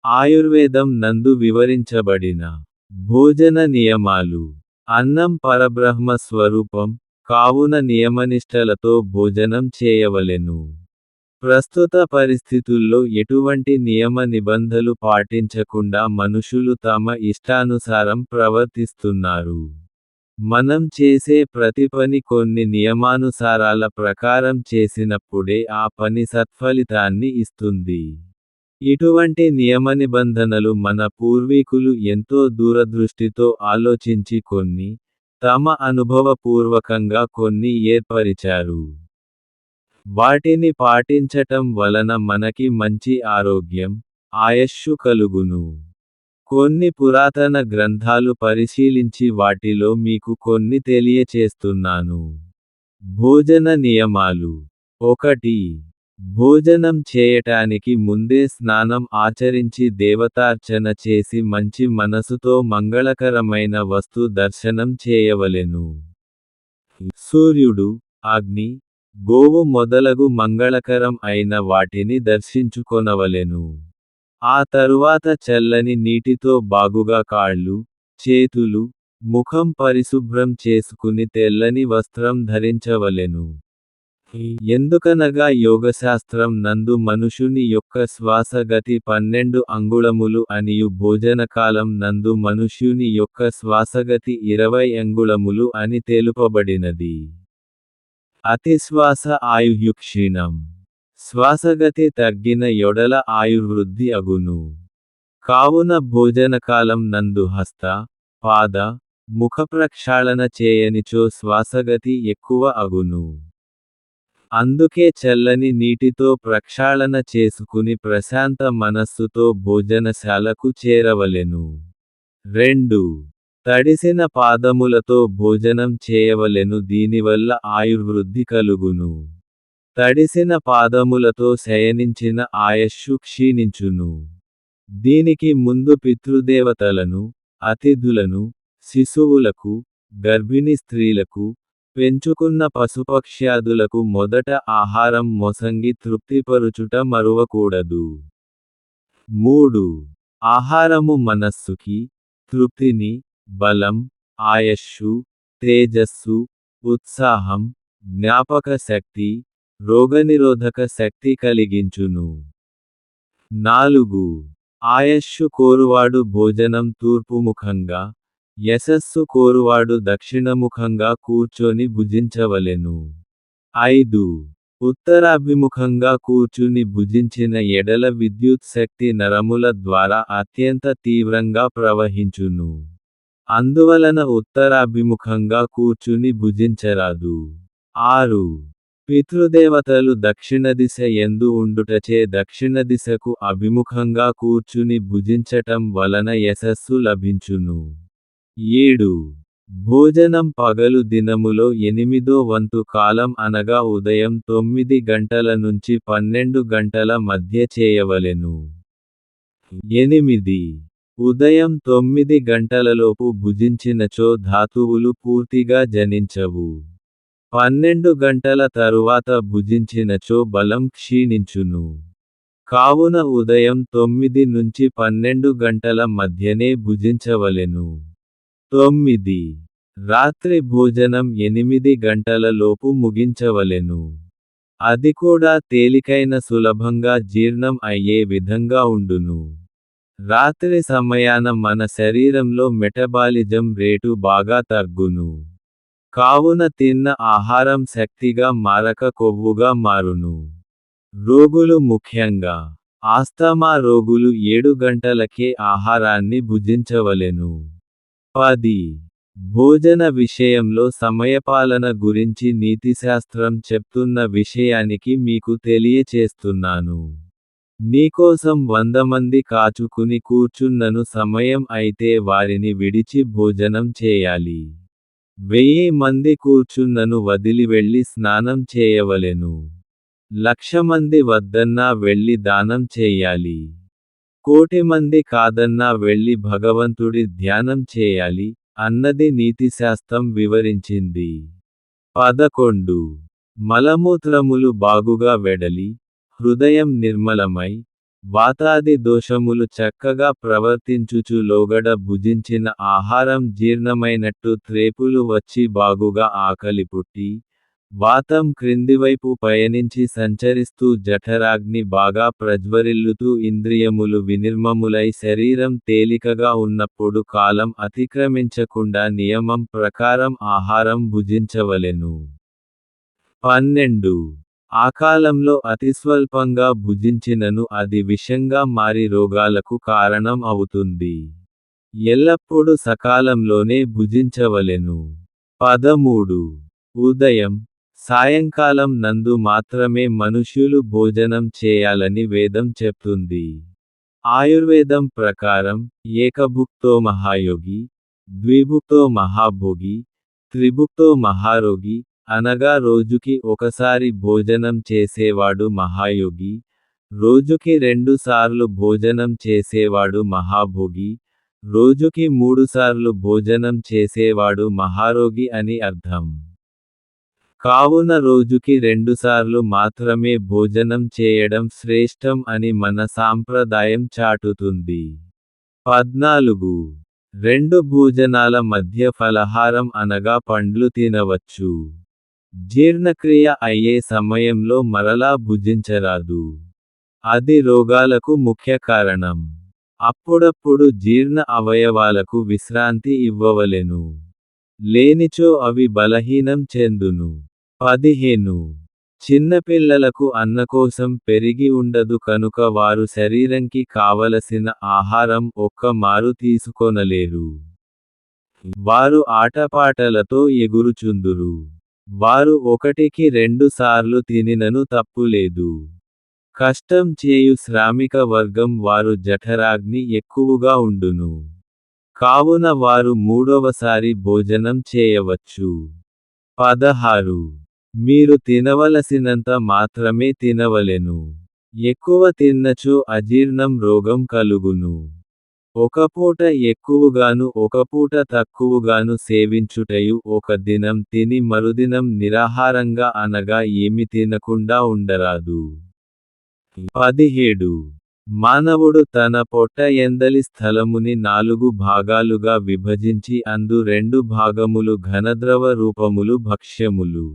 ఆయుర్వేదం నందు వివరించబడిన భోజన నియమాలు. అన్నం పరబ్రహ్మ స్వరూపం, కావున నియమనిష్టలతో భోజనం చేయవలెను. ప్రస్తుత పరిస్థితుల్లో ఎటువంటి నియమ నిబంధనలు పాటించకుండా మనుషులు తమ ఇష్టానుసారం ప్రవర్తిస్తున్నారు. మనం చేసే ప్రతి పని కొన్ని నియమానుసారాల ప్రకారం చేసినప్పుడే ఆ పని సత్ఫలితాన్ని ఇస్తుంది. ఇటువంటి నియమనిబంధనలు మన పూర్వీకులు ఎంతో దూరదృష్టితో ఆలోచించి తమ అనుభవపూర్వకంగా కొన్ని ఏర్పరిచారు. వాటిని పాటించటం వలన మనకి మంచి ఆరోగ్యం, ఆయస్సు కలుగును. కొన్ని పురాతన గ్రంథాలు పరిశీలించి వాటిలో మీకు కొన్ని తెలియచేస్తున్నాను. భోజన నియమాలు. 1. భోజనం చేయటానికి ముందే స్నానం ఆచరించి దేవతార్చన చేసి మంచి మనసుతో మంగళకరమైన వస్తు దర్శనం చేయవలెను. సూర్యుడు, అగ్ని, గోవు మొదలగు మంగళకరం అయిన వాటిని దర్శించుకొనవలెను. ఆ తరువాత చల్లని నీటితో బాగుగా కాళ్ళు, చేతులు, ముఖం పరిశుభ్రం చేసుకుని తెల్లని వస్త్రం ధరించవలెను. ఎందుకనగా యోగశాస్త్రం నందు మనుషుని యొక్క శ్వాసగతి 12 అంగుళములు అనియు భోజనకాలం నందు మనుష్యుని యొక్క శ్వాసగతి 20 అంగుళములు అని తెలుపబడినది. అతిశ్వాస ఆయుఃక్షీణం. శ్వాసగతి తగ్గిన యొడల ఆయుర్వృద్ధి అగును. కావున భోజనకాలం నందు హస్త, పాద, ముఖ ప్రక్షాళన చేయనిచో శ్వాసగతి ఎక్కువ అగును. అందుకే చల్లని నీటితో ప్రక్షాళన చేసుకుని ప్రశాంత మనస్సుతో భోజనశాలకు చేరవలెను. 2. తడిసిన పాదములతో భోజనం చేయవలెను. దీనివల్ల ఆయుర్వృద్ధి కలుగును. తడిసిన పాదములతో శయనించిన ఆయస్సు క్షీణించును. దీనికి ముందు పితృదేవతలను, అతిథులను, శిశువులకు, గర్భిణీ స్త్రీలకు, పెంచుకున్న పశుపక్ష్యాదులకు మొదట ఆహారం మొసంగి తృప్తిపరుచుట మరువకూడదు. 3. ఆహారము మనస్సుకి తృప్తిని, బలం, ఆయస్సు, తేజస్సు, ఉత్సాహం, జ్ఞాపక శక్తి, రోగనిరోధక శక్తి కలిగించును. 4. ఆయస్సు కోరువాడు భోజనం తూర్పుముఖంగా, యశస్సు కోరువాడు దక్షిణముఖంగా కూర్చొని భుజించవలెను. 5. ఉత్తరాభిముఖంగా కూర్చుని భుజించిన ఎడల విద్యుత్ శక్తి నరముల ద్వారా అత్యంత తీవ్రంగా ప్రవహించును. అందువలన ఉత్తరాభిముఖంగా కూర్చుని భుజించరాదు. 6. పితృదేవతలు దక్షిణదిశ యందు ఉండుటచే దక్షిణదిశకు అభిముఖంగా కూర్చుని భుజించటం వలన యశస్సు లభించును. 7. భోజనం పగలు దినములో 8వ వంతు కాలం అనగా ఉదయం 9 గంటల నుంచి 12 గంటల మధ్య చేయవలెను. 8. ఉదయం 9 గంటలలోపు భుజించినచో ధాతువులు పూర్తిగా జనించవు. 12 గంటల తరువాత భుజించినచో బలం క్షీణించును. కావున ఉదయం 9 నుంచి 12 గంటల మధ్యనే భుజించవలెను. 9. రాత్రి భోజనం 8 గంటల లోపు ముగించవలెను. అది కూడా తేలికైన సులభంగా జీర్ణం అయ్యే విధంగా ఉండును. రాత్రి సమయాన మన శరీరంలో మెటబాలిజం రేటు బాగా తగ్గును. కావున తిన్న ఆహారం శక్తిగా మారక కొవ్వుగా మారును. రోగులు ముఖ్యంగా ఆస్తమా రోగులు 7 గంటలకే ఆహారాన్ని భుజించవలెను. 10. భోజన విషయంలో సమయపాలన గురించి నీతిశాస్త్రం చెప్తున్న విషయానికి మీకు తెలియచేస్తున్నాను. నీకోసం 100 మంది కాచుకుని కూర్చున్నను సమయం అయితే వారిని విడిచి భోజనం చేయాలి. 1000 మంది కూర్చున్నను వదిలి వెళ్ళి స్నానం చేయవలెను. 1,00,000 మంది వద్దన్నా వెళ్ళి దానం చెయ్యాలి. 1,00,00,000 మంది కాదన్నా వెళ్ళి భగవంతుడి ధ్యానం చేయాలి అన్నది నీతిశాస్త్రం వివరించింది. 11. మలమూత్రములు బాగుగా వెడలి, హృదయం నిర్మలమై, వాతాది దోషములు చక్కగా ప్రవర్తించుచు లోగడ భుజించిన ఆహారం జీర్ణమైనట్టు త్రేపులు వచ్చి బాగుగా ఆకలి పుట్టి, వాతం క్రిందివైపు పయనించి సంచరిస్తూ జఠరాగ్ని బాగా ప్రజ్వరిల్లుతూ ఇంద్రియములు వినిర్మములై శరీరం తేలికగా ఉన్నప్పుడు కాలం అతిక్రమించకుండా నియమం ప్రకారం ఆహారం భుజించవలెను. 12. ఆ కాలంలో అతిస్వల్పంగా భుజించినను అది విషంగా మారి రోగాలకు కారణం అవుతుంది. ఎల్లప్పుడూ సకాలంలోనే భుజించవలెను. 13. ఉదయం, సాయంకాలం నందు మాత్రమే మనుష్యులు భోజనం చేయాలని వేదం చెప్తుంది. ఆయుర్వేదం ప్రకారం, ఏకభుక్తో మహాయోగి, ద్విభుక్తో మహాభోగి, త్రిభుక్తో మహారోగి, అనగా రోజుకి ఒకసారి భోజనం చేసేవాడు మహాయోగి, రోజుకి 2 సార్లు భోజనం చేసేవాడు మహాభోగి, రోజుకి 3 సార్లు భోజనం చేసేవాడు మహారోగి అని అర్థం. కావున రోజుకి 2 సార్లు మాత్రమే భోజనం చేయడం శ్రేష్టం అని మన సాంప్రదాయం చాటుతుంది. 14. 2 భోజనాల మధ్య ఫలహారం అనగా పండ్లు తినవచ్చు. జీర్ణక్రియ అయ్యే సమయంలో మరలా భుజించరాదు. అది రోగాలకు ముఖ్య కారణం. అప్పుడప్పుడు జీర్ణ అవయవాలకు విశ్రాంతి ఇవ్వవలెను. లేనిచో అవి బలహీనం చెందును. 15. చిన్నపిల్లలకు అన్నకోసం పెరిగి ఉండదు కనుక వారు శరీరంకి కావలసిన ఆహారం ఒక్క మారు తీసుకొనలేరు. వారు ఆటపాటలతో ఎగురుచుందురు. వారు 1కి 2 సార్లు తినినను తప్పులేదు. కష్టం చేయు శ్రామిక వర్గం వారు జఠరాగ్ని ఎక్కువగా ఉండును. కావున వారు 3వసారి భోజనం చేయవచ్చు. 16. మీరు తినవలసినంత మాత్రమే తినవలెను. ఎక్కువ తిన్నచో అజీర్ణం రోగం కలుగును. ఒక పూట ఎక్కువగాను ఒక పూట తక్కువగాను సేవించుటయు ఒక దినం తిని మరుదినం నిరాహారంగా అనగా ఏమి తినకుండా ఉండరాదు. 17. మానవుడు తన పొట్ట ఎందలి స్థలముని 4 భాగాలుగా విభజించి అందు 2 భాగములు ఘనద్రవ రూపములు భక్ష్యములు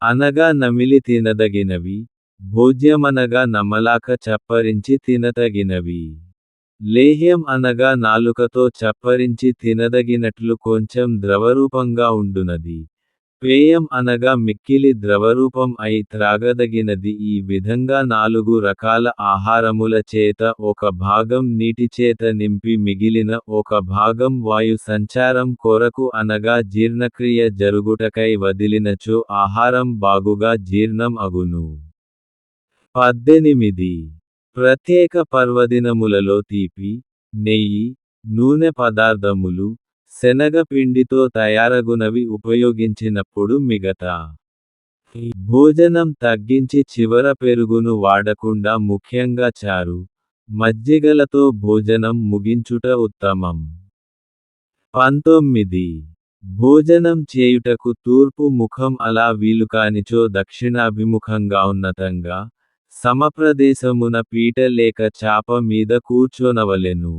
అనగా నమిలి తినదగినవి, భోజ్యమనగా నమలాక చప్పరించి తినతగినవి. లేహ్యం అనగా నాలుకతో చప్పరించి తినదగినట్లు కొంచెం ద్రవరూపంగా ఉండునది. పేయం అనగా మిక్కిలి ద్రవరూపం అయి త్రాగదగినది. ఈ విధంగా 4 రకాల ఆహారముల చేత ఒక భాగం నీటిచేత నింపి మిగిలిన ఒక భాగం వాయు సంచారం కొరకు అనగా జీర్ణక్రియ జరుగుటకై వదిలినచో ఆహారం బాగుగా జీర్ణం అగును. 18. ప్రత్యేక పర్వదినములలో తీపి, నెయ్యి, నూనె పదార్థములు, శనగ పిండితో తయారగునవి ఉపయోగించినప్పుడు మిగతా భోజనం తగ్గించి చివర పెరుగును వాడకుండా ముఖ్యంగా చారు, మజ్జిగలతో భోజనం ముగించుట ఉత్తమం. 19. భోజనం చేయుటకు తూర్పు ముఖం అలా వీలుకానిచో దక్షిణాభిముఖంగా ఉన్నతంగా, సమప్రదేశమున పీట లేక చాప మీద కూర్చొనవలెను.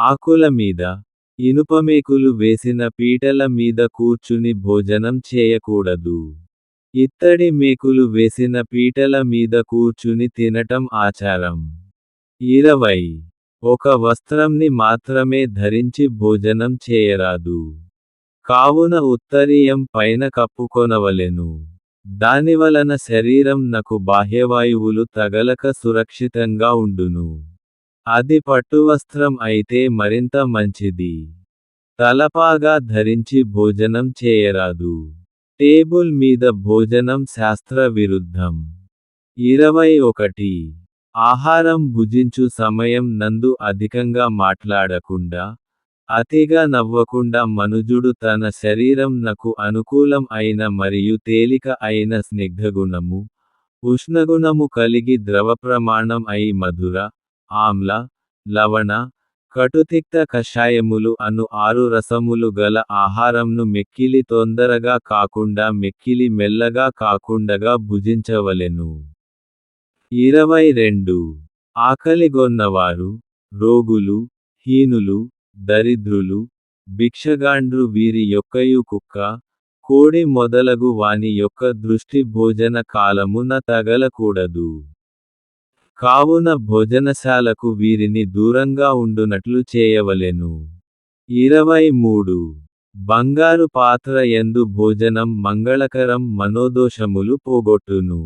ఆకుల మీద, ఇనుపమేకులు వేసిన పీటల మీద కూర్చుని భోజనం చేయకూడదు. ఇత్తడి మేకులు వేసిన పీటల మీద కూర్చుని తినటం ఆచారం. 20. ఒక వస్త్రంని మాత్రమే ధరించి భోజనం చేయరాదు. కావున ఉత్తరీయం పైన కప్పుకొనవలెను. దానివలన శరీరం నకు బాహ్యవాయువులు తగలక సురక్షితంగా ఉండును. అది పట్టువస్త్రం అయితే మరింత మంచిది. తలపాగా ధరించి భోజనం చేయరాదు. టేబుల్ మీద భోజనం శాస్త్ర విరుద్ధం. 21. ఆహారం భుజించు సమయం నందు అధికంగా మాట్లాడకుండా, అతిగా నవ్వకుండా మనుజుడు తన శరీరం నకు అనుకూలం అయిన మరియు తేలిక అయిన స్నిగ్ధగుణము, ఉష్ణగుణము కలిగి ద్రవప్రమాణం అయి మధుర, ఆమ్ల, లవణ, కటుతిక్త కషాయములు అను 6 రసములు గల ఆహారంను మిక్కిలి తొందరగా కాకుండా మిక్కిలి మెల్లగా కాకుండగా భుజించవలెను. 22 ఆకలిగొన్నవారు, రోగులు, హీనులు, దరిద్రులు, భిక్షగాండ్రు వీరి యొక్కయు కుక్క, కోడి మొదలగు వాని యొక్క దృష్టి భోజన కాలమున తగలకూడదు. కావున భోజనశాలకు వీరిని దూరంగా ఉండునట్లు చేయవలెను. 23 బంగారు పాత్ర యందు భోజనం మంగళకరం మనోదోషములు పోగొట్టును.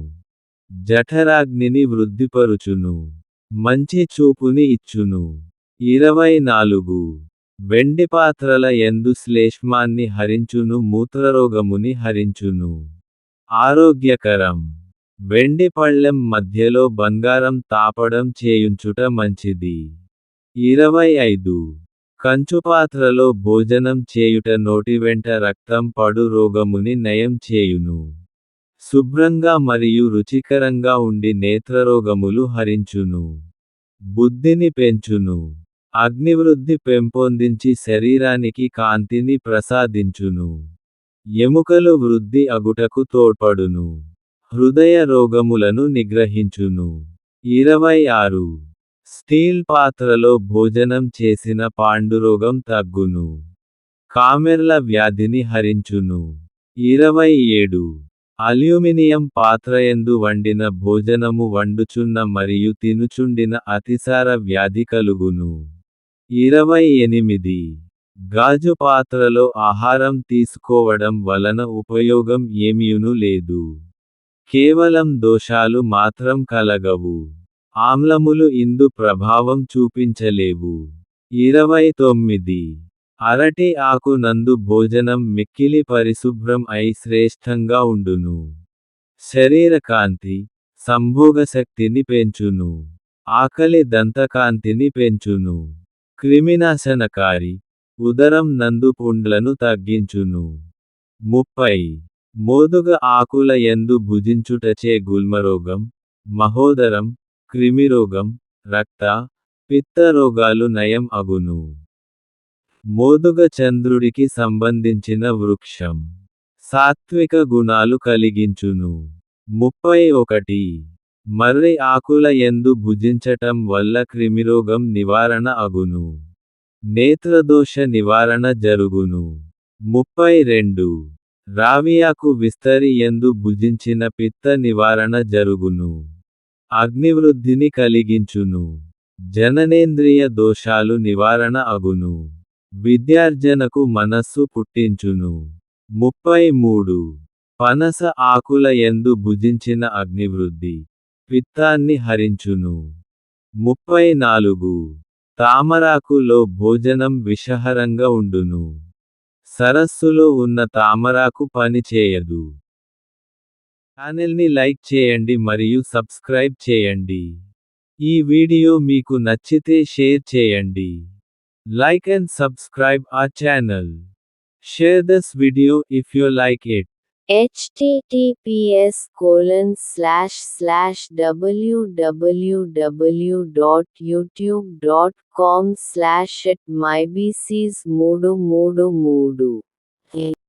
జఠరాగ్నిని వృద్ధిపరుచును. మంచి చూపుని ఇచ్చును. 24 వెండి పాత్రల యందు శ్లేష్మాన్ని హరించును మూత్రరోగముని హరించును. ఆరోగ్యకరం వెండి పళ్ళెం మధ్యలో బంగారం తాపడం చేయుంచుట మంచిది. 25 కంచుపాత్రలో భోజనం చేయుట నోటివెంట రక్తం పడు రోగముని నయం చేయును. శుభ్రంగా మరియు రుచికరంగా ఉండి నేత్రరోగములు హరించును. బుద్ధిని పెంచును. అగ్నివృద్ధి పెంపొందించి శరీరానికి కాంతిని ప్రసాదించును. ఎముకలు వృద్ధి అగుటకు తోడ్పడును. హృదయ రోగములను నిగ్రహించును. 26 స్టీల్ పాత్రలో భోజనం చేసిన పాండురోగం తగ్గును. కామెర్ల వ్యాధిని హరించును. 27 అల్యూమినియం పాత్రయందు వండిన భోజనము వండుచున్న మరియు తినుచుండిన అతిసార వ్యాధి కలుగును. 28 గాజు పాత్రలో ఆహారం తీసుకోవడం వలన ఉపయోగం ఏమియును లేదు. కేవలం దోషాలు మాత్రం కలగవు. ఆమ్లములు ఇందు ప్రభావం చూపించలేవు. 29 అరటి ఆకు నందు భోజనం మిక్కిలి పరిశుభ్రం అయి శ్రేష్ఠంగా ఉండును. శరీరకాంతి, సంభోగశక్తిని పెంచును. ఆకలి దంతకాంతిని పెంచును. క్రిమినాశనకారి, ఉదరం నందు పుండ్లను తగ్గించును. 30 మోదుగ ఆకుల యందు భుజించుటచే గుల్మరోగం, మహోదరం, క్రిమిరోగం, రక్త, పిత్త రోగాలు నయం అగును. మోదుగ చంద్రుడికి సంబంధించిన వృక్షం. సాత్విక గుణాలు కలిగించును. 31 మర్రి ఆకుల యందు భుజించటం వల్ల క్రిమిరోగం నివారణ అగును. నేత్రదోష నివారణ జరుగును. 32 రావియాకు విస్తరి యందు భుజించిన పిత్త నివారణ జరుగును. అగ్నివృద్ధిని కలిగించును. జననేంద్రియ దోషాలు నివారణ అగును. విద్యార్జనకు మనస్సు పుట్టించును. 33 పనస ఆకుల యందు భుజించిన అగ్నివృద్ధి, పిత్తాన్ని హరించును. 34 తామరాకులో భోజనం విషహరంగా ఉండును. సరస్సులో ఉన్న తామరాకు పని చేయదు. ఛానెల్ని లైక్ చేయండి మరియు సబ్స్క్రైబ్ చేయండి. ఈ వీడియో మీకు నచ్చితే షేర్ చేయండి. Like and subscribe our channel. Share this video if you like it. https://www.youtube.com/@myBCs333